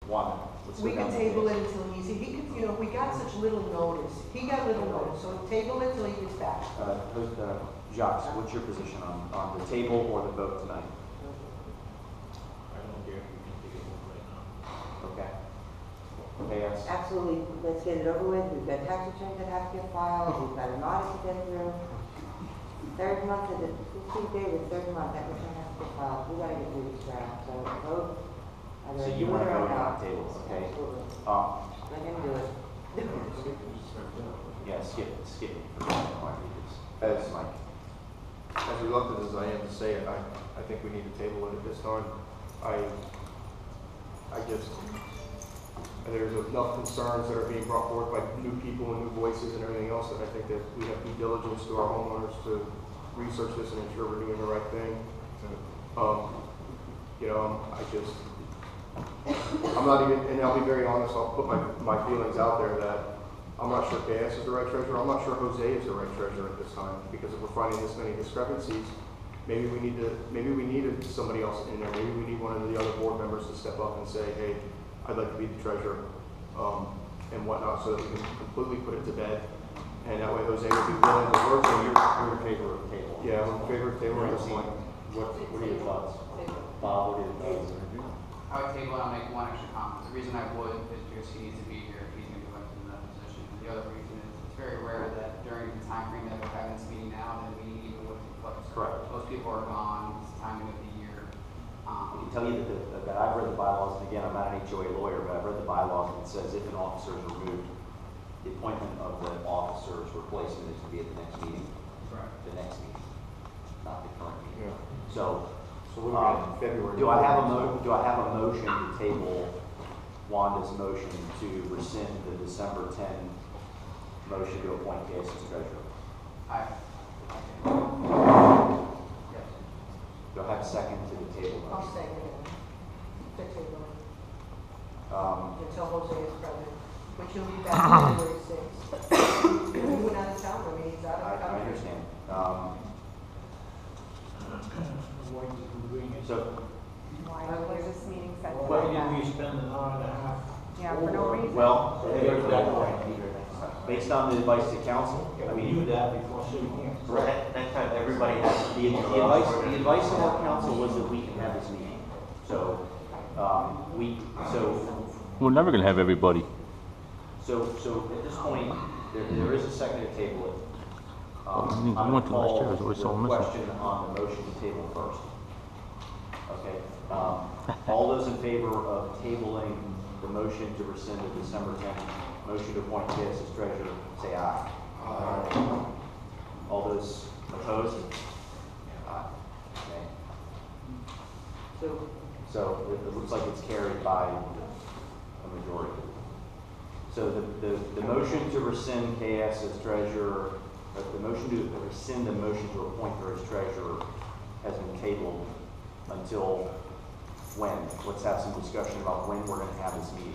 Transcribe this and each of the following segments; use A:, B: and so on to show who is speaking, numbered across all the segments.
A: One, let's go
B: We
A: down
B: can
A: the
B: table
A: list.
B: it until he could, you know, we got such little notice. He got little notice, so table it till he gets back.
A: Jacques, what's your position on the table or the vote tonight?
C: I don't care if we can take it over right now.
A: Okay. Okay, yes.
D: Absolutely, let's get it over with. We've got tax returns that have to get filed, we've got an audit to get through. Third month of the 15th day of the third month, that return has to get filed. We gotta get through this round, so vote.
A: So you want to vote on tables, okay?
D: Absolutely. Let him do it.
A: Yeah, skip it.
E: As reluctant as I am to say it, I think we need to table it at this time. There's enough concerns that are being brought forth by new people and new voices and everything else that I think that we have due diligence to our homeowners to research this and ensure we're doing the right thing. I'm not even, and I'll be very honest, I'll put my feelings out there that I'm not sure KS is the right treasurer. I'm not sure Jose is the right treasurer at this time, because if we're finding this many discrepancies, maybe we needed somebody else in there. Maybe we need one of the other board members to step up and say, hey, I'd like to be the treasurer, and whatnot, so that we can completely put it to bed. And that way Jose would be willing to work.
A: So you're in favor of table?
E: Yeah, I'm in favor of table at this point.
A: What are your thoughts? Bob, what are your thoughts?
F: I would table and I'll make one extra comment. The reason I would is because he needs to be here if he's going to be elected in that position. And the other reason is it's very rare that during the time frame that we're having this meeting now, that we even look at close.
A: Correct.
F: Most people are gone. It's the timing of the year.
A: I can tell you that I've read the bylaws, and again, I'm not an HOA lawyer, but I've read the bylaws, and it says if an officer is removed, the appointment of the officer's replacement is to be at the next meeting.
F: Correct.
A: The next meeting, not the current meeting.
E: Yeah.
A: So,
E: So we're looking at February.
A: do I have a motion to table Wanda's motion to rescind the December 10 motion to appoint KS as treasurer?
F: Aye.
A: Yes. Do I have a second to the table
B: I'll
A: motion?
B: second it. To table it until Jose is president, which he'll be back January 6th. He went out of town, I mean, he's out of
A: I understand. So,
G: Why was this meeting set to
C: Why
G: like
C: did
G: that?
C: we spend an hour and a half?
G: Yeah, for no reason.
A: well,
C: There's that point.
A: based on the advice of council, I
C: We
A: mean,
C: knew that before shaking hands.
H: Next time, everybody has to
A: the advice of our council was that we can have this meeting. So,
I: We're never going to have everybody.
A: So at this point, there is a second to table it.
I: We
A: I'm
I: went
A: going to
I: to last year,
A: call
I: it was always
A: the
I: so missing.
A: question on the motion to table first. Okay, all those in favor of tabling the motion to rescind the December 10th motion to appoint KS as treasurer, say aye. Aye. All those opposed? Aye. Okay. So it looks like it's carried by a majority. So the motion to rescind KS as treasurer, the motion to rescind the motion to appoint her as treasurer has been tabled until when? Let's have some discussion about when we're going to have this meeting.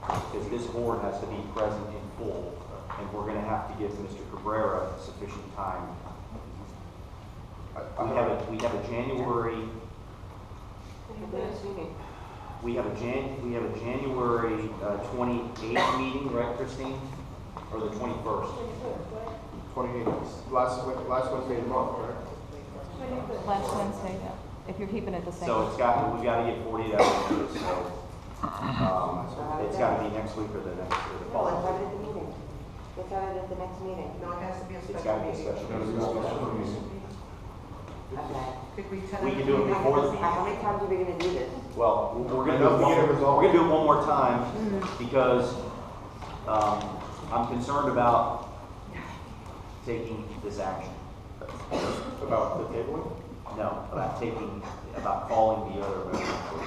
A: Because this board has to be present in full, and we're going to have to give Mr. Cabrera sufficient time. We have a January. We have a January 28th meeting, right, Christine? Or the 21st?
E: 28th, last Wednesday of the month, right?
G: Last Wednesday, yeah. If you're keeping it the same.
A: So we've got to get 48 hours notice, so, it's got to be next week or the next, or the
D: No, let's have
A: following.
D: it at the meeting. Let's have it at the next meeting.
B: No, it has to be a
A: It's got to be a
B: special
A: special
B: meeting.
A: meeting.
D: Okay.
B: Could we
A: We can do it before the meeting.
D: How many times are we gonna do this?
A: Well, we're going to
E: Enough to get it resolved.
A: we're going to do it one more time because I'm concerned about taking this action.
E: About the tabling?
A: No, about calling the other motion for a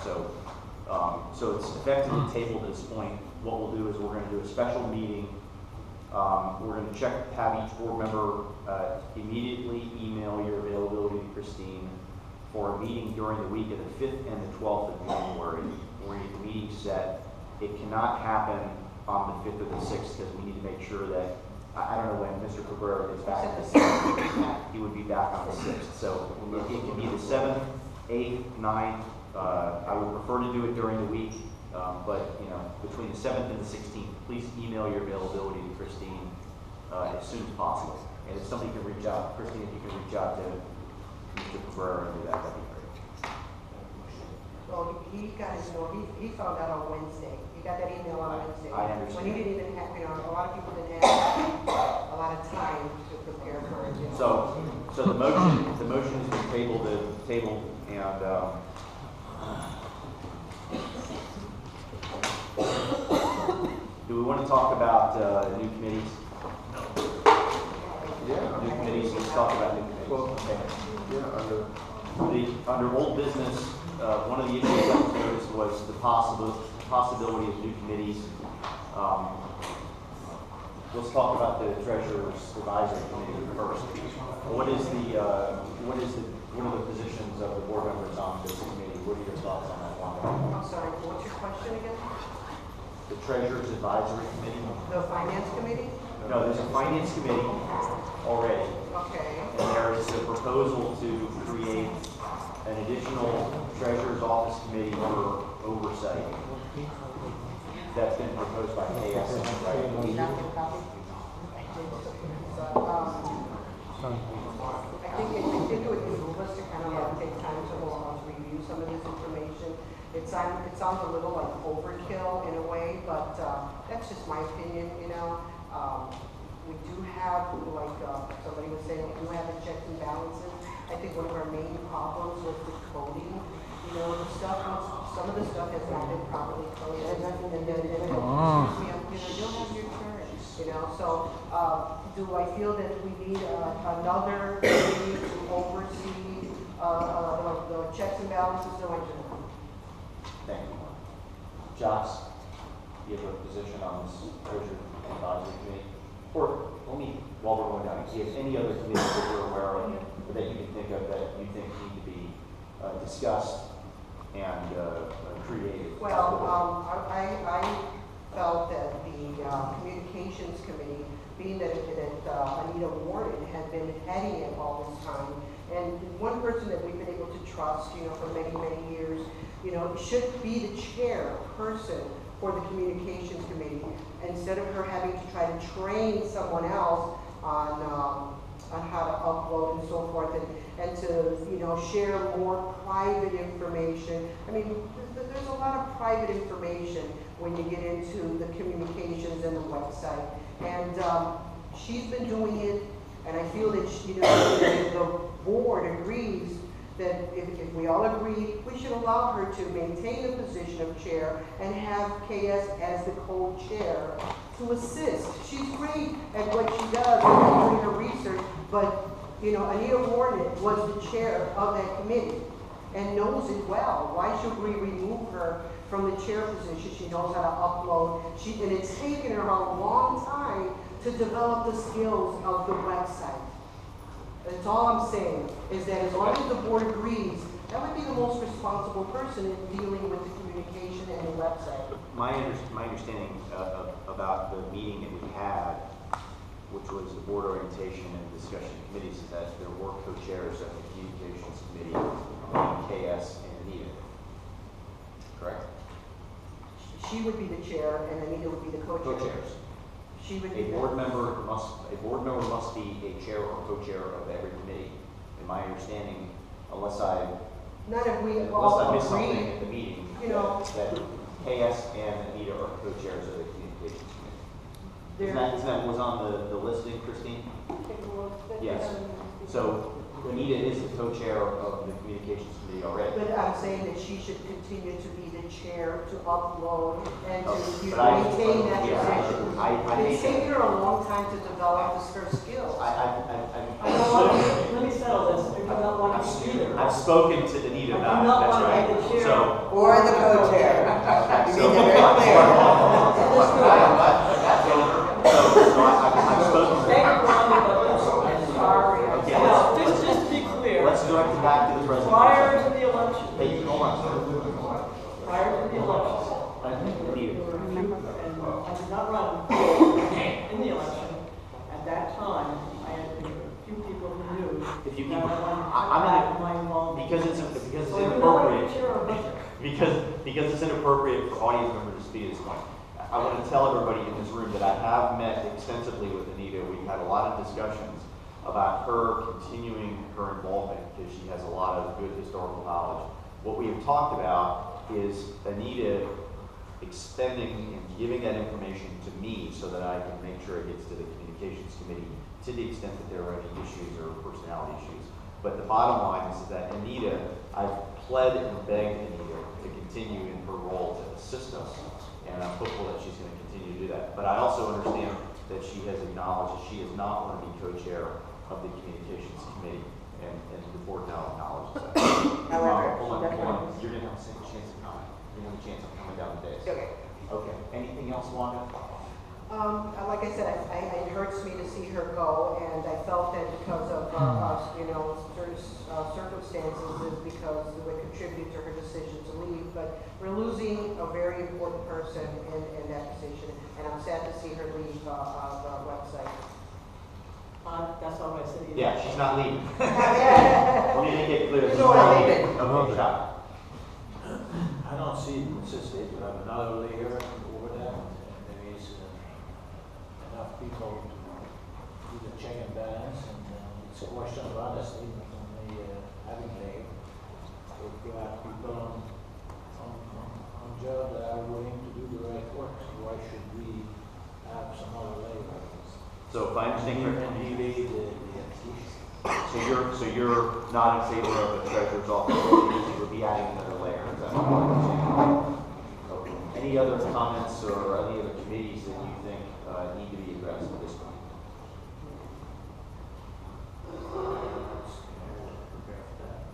A: vote. So it's effectively tabled at this point. What we'll do is we're going to do a special meeting. We're going to have each board member immediately email your availability to Christine for a meeting during the week of the 5th and the 12th of January. We're going to get the meeting set. It cannot happen on the 5th or the 6th because we need to make sure that, I don't know when Mr. Cabrera gets back. He would be back on the 6th. So it can be the 7th, 8th, 9th, I would prefer to do it during the week, but, you know, between the 7th and the 16th, please email your availability to Christine as soon as possible. And if somebody can reach out, Christine, if you can reach out to Mr. Cabrera and do that, that'd be great.
B: Well, he got his, he found out on Wednesday. He got that email on Wednesday.
A: I understand.
B: When he didn't even have, you know, a lot of people didn't have a lot of time to prepare for it. You know.
A: So the motion has been tabled, and, do we want to talk about, new committees?
E: Yeah.
A: New committees, let's talk about new committees.
E: Well,
A: Okay.
E: yeah,
A: Under old business, one of the issues that was noticed was the possibility of new committees. Let's talk about the Treasurer's Advisory Committee first. What are the positions of the board members on this committee? What are your thoughts on that one?
B: I'm sorry, what's your question again?
A: The Treasurer's Advisory Committee?
B: The Finance Committee?
A: No, there's a Finance Committee already.
B: Okay.
A: And there is a proposal to create an additional Treasurer's Office Committee for oversight. That's been proposed by KS.
B: I think it would behoove us to kind of like take time to review some of this information. It sounds a little like overkill in a way, but that's just my opinion, you know. We do have, like somebody was saying, we do have a checks and balances. I think one of our main problems was the coding. You know, some of the stuff has not been properly coded. And then, you know, you'll have your turn, you know. So, do I feel that we need another committee to oversee the checks and balances? No, I don't.
A: Thank you. Josh, do you have a position on this Treasury Advisory Committee? Or let me, while we're going down, do you have any other committees that you're aware of that you can think of that you think need to be discussed and created?
B: Well, I felt that the Communications Committee, being that Anita Warren had been heading it all this time, and one person that we've been able to trust, you know, for many, many years, you know, should be the chairperson for the Communications Committee, instead of her having to try to train someone else on how to upload and so forth, and to, you know, share more private information. I mean, there's a lot of private information when you get into the communications and the website. And she's been doing it, and I feel that, you know, the board agrees that if we all agree, we should allow her to maintain the position of chair and have KS as the co-chair to assist. She's great at what she does and doing her research, but, you know, Anita Warren was the chair of that committee and knows it well. Why should we remove her from the chair position? She knows how to upload. And it's taken her a long time to develop the skills of the website. That's all I'm saying, is that as long as the board agrees, that would be the most responsible person in dealing with the communication and the website.
A: My understanding about the meeting that we had, which was the board orientation and discussion committees, is that there were co-chairs of the communications committee, KS and Anita. Correct?
B: She would be the chair, and Anita would be the co-chair.
A: Co-chairs.
B: She would
A: A
B: be
A: board member must be a chair or co-chair of every committee. In my understanding, unless I
B: Not if we all
A: missed something
B: agree,
A: at the meeting,
B: you know.
A: that KS and Anita are co-chairs of the communications committee. Isn't that was on the listing, Christine? Yes. So Anita is the co-chair of the communications committee already.
B: But I'm saying that she should continue to be the chair to upload and to
A: But I-
B: maintain that
A: yeah,
B: position. It's taken her a long time to develop her skills.
J: Let me settle this. I do not want to be there.
A: I've spoken to Anita
J: I do
A: about it,
J: not
A: that's
J: want to
A: right.
J: be the chair.
A: So,
D: Or the co-chair. You
A: So-
D: made that very clear.
A: I've spoken to
J: Thank
A: her.
J: you, Ronnie, but I'm sorry.
A: Okay,
J: Now, just to be clear,
A: Let's direct it back to the president.
J: prior to the election,
A: Hey, hold on.
J: prior to the election,
A: Anita.
J: and I did not run in the election. At that time, I had a few people who knew
A: If you
J: that
A: can,
J: I wanted to
A: I'm
J: cut back
A: gonna,
J: my involvement.
A: because it's
J: So I do not want to
A: inappropriate.
J: be chair of it.
A: isn't appropriate for audience members to speak at this point. I want to tell everybody in this room that I have met extensively with Anita. We've had a lot of discussions about her continuing her involvement because she has a lot of good historical knowledge. What we have talked about is Anita extending and giving that information to me so that I can make sure it gets to the communications committee to the extent that there are any issues or personality issues. But the bottom line is that Anita, I've pled and begged Anita to continue in her role to assist us, and I'm hopeful that she's going to continue to do that. But I also understand that she has acknowledged that she is not going to be co-chair of the communications committee, and the board now acknowledges that.
D: However,
A: Hold on,
D: that's
A: hold on.
D: right.
A: You're going to have a second chance to comment. You have a chance of coming down the dais.
B: Okay.
A: Okay. Anything else, Wanda?
B: Like I said, it hurts me to see her go, and I felt that because of, certain circumstances, is because it would contribute to her decision to leave. But we're losing a very important person in that position, and I'm sad to see her leave the website.
J: That's not what I said either.
A: Yeah, she's not leaving. Let me make it clear. She's not leaving. Okay, Chuck.
C: I don't see it consistent, but I'm another layer over that, and there is enough people to do the check and balance, and it's a question of honesty, not only having layer. If you have people on job that are willing to do the right work, so why should we have some other layer?
A: So if I understand correctly,
C: Alleviate the
A: so you're not in favor of the treasurer's office, you would be adding another layer, is that what I'm understanding? Okay. Any other comments or any other committees that you think need to be addressed at this point?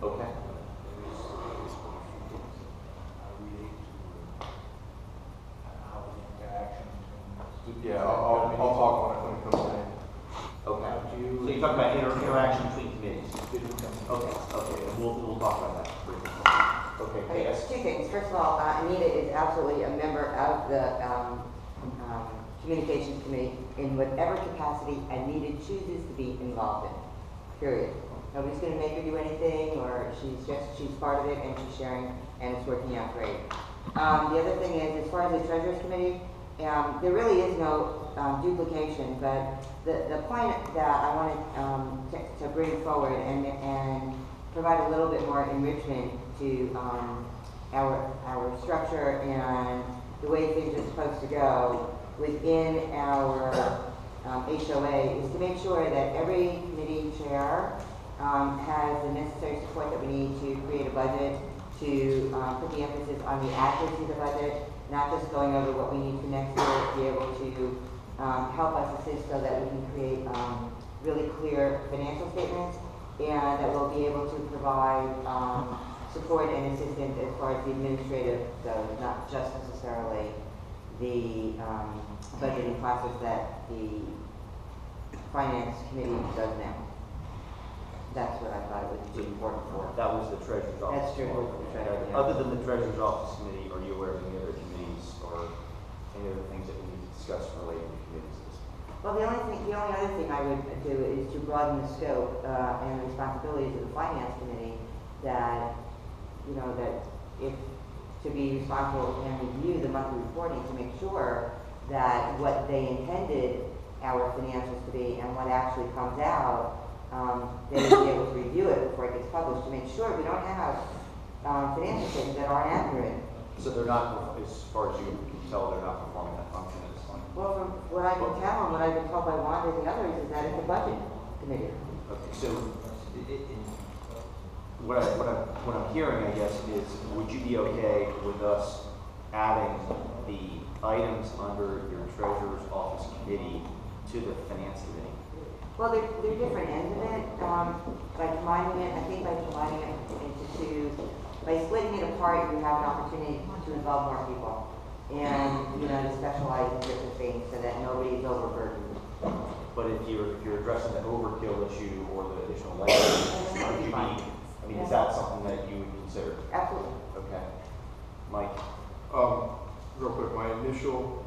A: Okay.
E: Yeah, I'll talk on it when it comes in.
A: Okay. So you're talking about interaction between committees? Okay, and we'll talk about that briefly. Okay,
D: Okay,
A: yes.
D: two things. First of all, Anita is absolutely a member of the Communications Committee in whatever capacity Anita chooses to be involved in, period. Nobody's going to make her do anything, or she's part of it, and she's sharing, and it's working out great. The other thing is, as far as the Treasurers Committee, there really is no duplication, but the point that I wanted to bring forward and provide a little bit more enrichment to our structure and the way things are supposed to go within our HOA is to make sure that every committee chair has the necessary support that we need to create a budget, to put the emphasis on the accuracy of the budget, not just going over what we need for next year, to be able to help us assist so that we can create really clear financial statements, and that we'll be able to provide support and assistance as far as the administrative goes, not just necessarily the budgeting process that the finance committee does now. That's what I thought it would be important for.
A: That was the treasurer's office.
D: That's true. The treasurer, yeah.
A: Other than the treasurer's office committee, are you aware of any other committees or any other things that we need to discuss related to committees?
D: Well, the only other thing I would do is to broaden the scope and responsibilities of the finance committee. That if to be responsible and review the monthly reporting to make sure that what they intended our financials to be and what actually comes out, they would be able to review it before it gets published to make sure we don't have financial statements that aren't accurate.
A: So they're not, as far as you can tell, they're not performing that function at this point.
D: Well, from what I can tell and what I've been told by Wanda and the others is that it's a budget committee.
A: Okay, so what I'm hearing, I guess, is would you be okay with us adding the items under your treasurer's office committee to the finance committee?
D: Well, they're different ends of it. By combining it, I think by combining it into two, by splitting it apart, you have an opportunity to involve more people and, to specialize in different things so that nobody is overburdened.
A: But if you're addressing the overkill issue or the additional layers, is that something that you would consider?
D: Absolutely.
A: Okay. Mike?
E: Real quick, my initial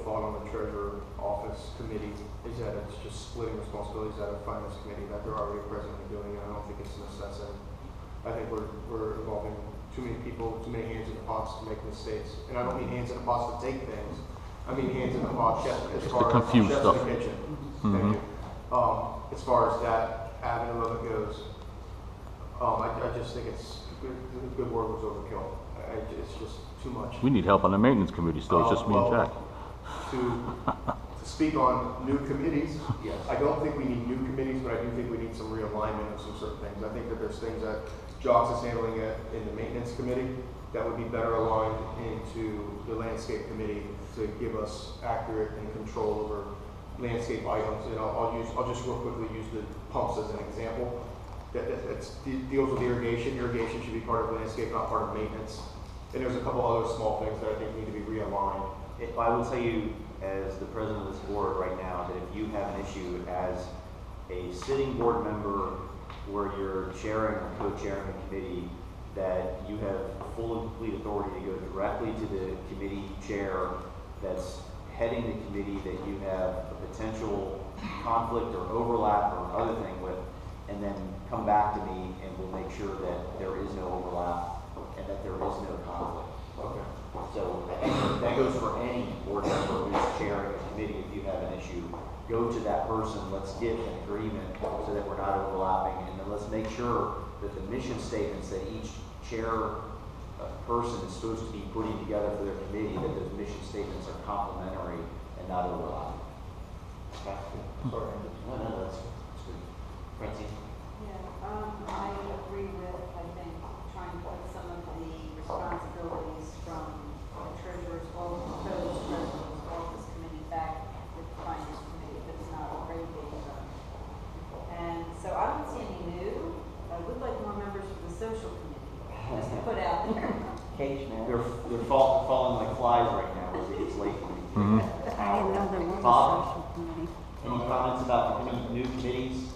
E: thought on the treasurer office committee is that it's just splitting responsibilities out of finance committee that they're already presently doing, and I don't think it's a necessity. I think we're involving too many people, too many hands in the pots to make mistakes. And I don't mean hands in the pots to take things. I mean hands in the pots as far as
I: confuse
E: chefs
I: stuff.
E: in the kitchen.
I: Mhm.
E: Thank you. As far as that avenue of it goes, I just think it's the good word was overkill. It's just too much.
I: We need help on the maintenance committee still, it's just me and Jack.
E: To speak on new committees,
A: Yes.
E: I don't think we need new committees, but I do think we need some realignment of some certain things. I think that there's things that Jox is handling it in the maintenance committee that would be better aligned into the landscape committee to give us accurate and control over landscape items. And I'll just real quickly use the pumps as an example. That deals with irrigation. Irrigation should be part of landscape, not part of maintenance. And there's a couple other small things that I think need to be realigned.
A: I will tell you, as the president of this board right now, that if you have an issue as a sitting board member where you're chairing or co-chairing a committee, that you have full and complete authority to go directly to the committee chair that's heading the committee that you have a potential conflict or overlap or other thing with, and then come back to me and we'll make sure that there is no overlap and that there is no conflict.
E: Okay.
A: So that goes for any board member who's chairing a committee. If you have an issue, go to that person, let's get an agreement so that we're not overlapping, and then let's make sure that the mission statements that each chair person is supposed to be putting together for their committee, that those mission statements are complementary and not overlapping. Okay?
E: Sorry.
A: No, that's good. Francine?
K: Yeah, I agree with, I think, trying to put some of the responsibilities from the treasurer's office, treasurer's office committee back with the finance committee, if it's not already being done. And so I don't see any new. I would like more members for the social committee, just to put out there.
A: They're falling like flies right now as it gets late.
I: Mhm.
G: I didn't know there was a
A: Bob?
G: social committee.
A: Any comments about any new committees?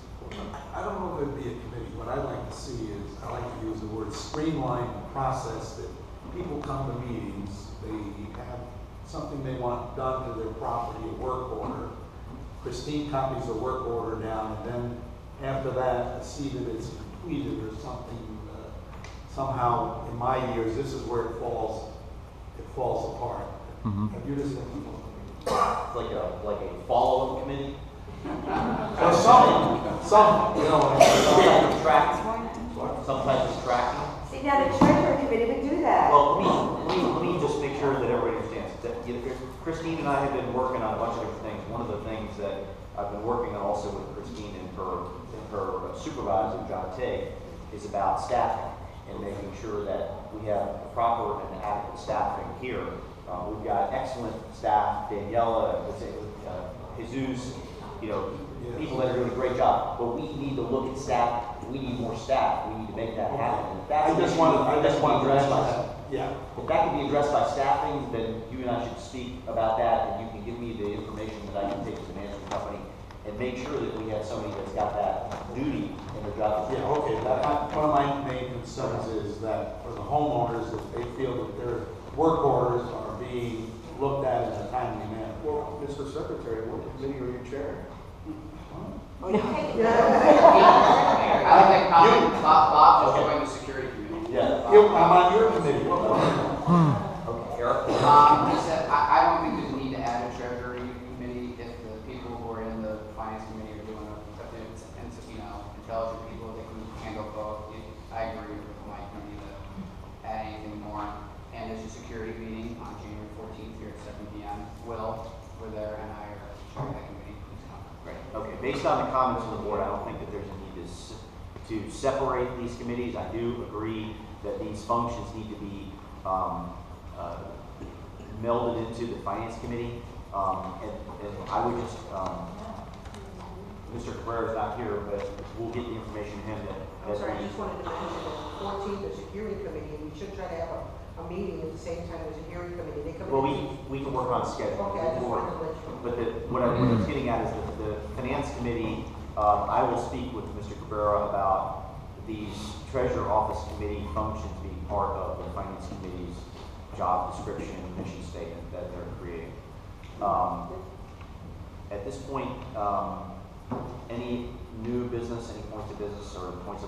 L: I don't know if it'd be a committee. What I'd like to see is, I like to use the word streamline the process that people come to meetings, they have something they want done to their property, a work order. Christine copies the work order down, and then after that, see that it's completed or something. Somehow, in my years, this is where it falls apart.
I: Mhm.
L: Have you just
A: It's like a follow-up committee?
L: Or some, you know,
A: Sometimes tracking. Sometimes it's tracking.
D: See, now the treasurer committee would do that.
A: Well, let me just make sure that everybody understands. That, Christine and I have been working on a bunch of different things. One of the things that I've been working on also with Christine and her supervisor, John Tigg, is about staffing and making sure that we have proper and adequate staffing here. We've got excellent staff, Daniela, Jesus, people that are doing a great job. But we need to look at staff. We need more staff. We need to make that happen. If that's
L: I just want to
A: address by,
L: yeah.
A: if that can be addressed by staffing, then you and I should speak about that, and you can give me the information that I can take to the management company and make sure that we have somebody that's got that duty in their job.
L: Yeah, okay, one of my main concerns is that for the homeowners, if they feel that their work orders are being looked at in a timely manner.
E: Well, Mr. Secretary, what committee are you chairing?
B: Oh, you take it.
F: I like that comment. Bob just joined the security committee.
A: Yeah.
L: I'm on your committee.
A: Okay, Eric?
F: He said, I don't think there's a need to add a treasury committee if the people who are in the finance committee are doing intelligent people that can handle both. I agree with Mike, no need to add anything more. And there's a security meeting on January 14th here at 7 p.m. Will, we're there, and I are chairing that committee. Please come.
A: Great. Okay, based on the comments from the board, I don't think that there's a need to separate these committees. I do agree that these functions need to be melded into the finance committee. And I would just, Mr. Cabrera is not here, but we'll get the information to him
B: I'm sorry, I just wanted to mention that 14th, the security committee, we should try to have a meeting at the same time as a hearing committee. They come
A: Well,
B: in.
A: we can work on schedule.
B: Okay, I just wanted to let you know.
A: But what I was getting at is that the finance committee, I will speak with Mr. Cabrera about these treasurer office committee functions being part of the finance committee's job description and mission statement that they're creating. At this point, any new business, any points of business or points of